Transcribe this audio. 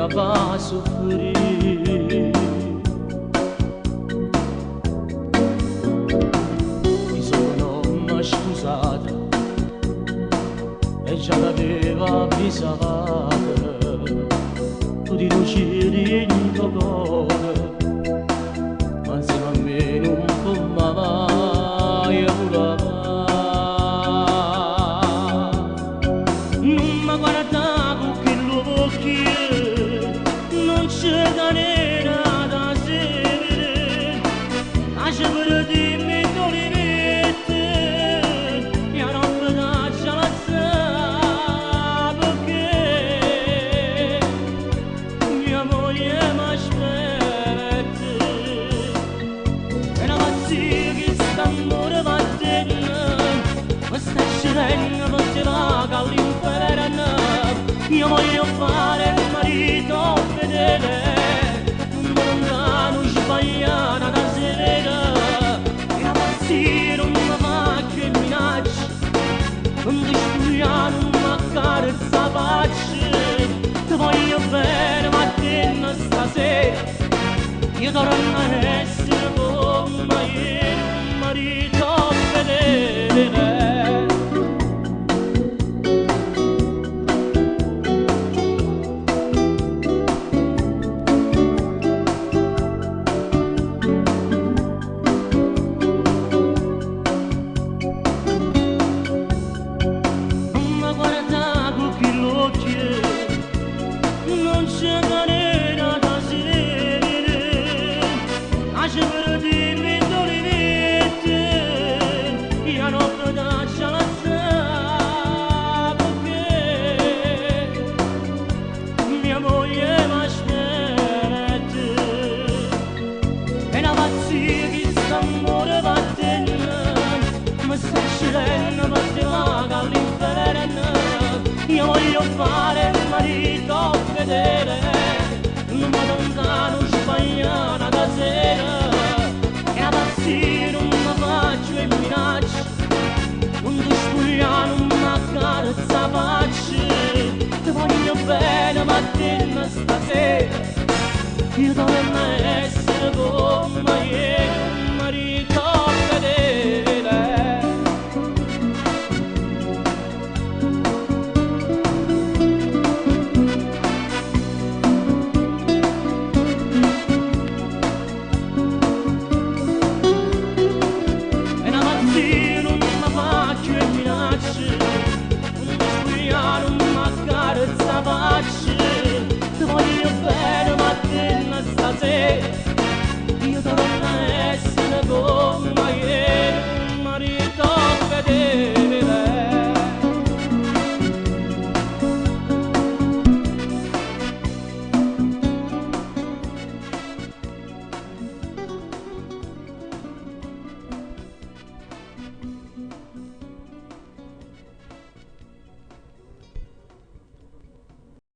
mi fa soffrire. Mi sono scusata e già l'aveva avvisata, tu di lucire in tuo cuore, ma insieme a me non può mai volare. Non mi guarda con quell'occhio, non c'è canera da sedere, lascia di me dolivette, e non mi lascia la sa, perché mia moglie mi aspetta, e la pazzia che st'amore va dentro, mi sta scendendo per te vaga all'inferno. Io voglio fare il marito fedele, non lontano sbagliata da sera, e la pazzia non mi fa che minaccia, non ti studiare, non mi accarezza la faccia. Ti voglio bene, ma te stasera io torno a essere come il marito fedele. Non c'è canera da sedere, lascia per dirmi dolivette, io non mi lascia la sa, perché mia moglie mi aspetta, e la pazzia che st'amore va dentro, mi sta scendendo per te vaga all'inferno. Io voglio fare il marito fedele, non mi lontano sbagliata da sera, e la pazzia non mi faccio e minaccia, non ti spogliare, non mi accarezza la faccia. Ti voglio bene, ma te stasera io torno a essere come ieri.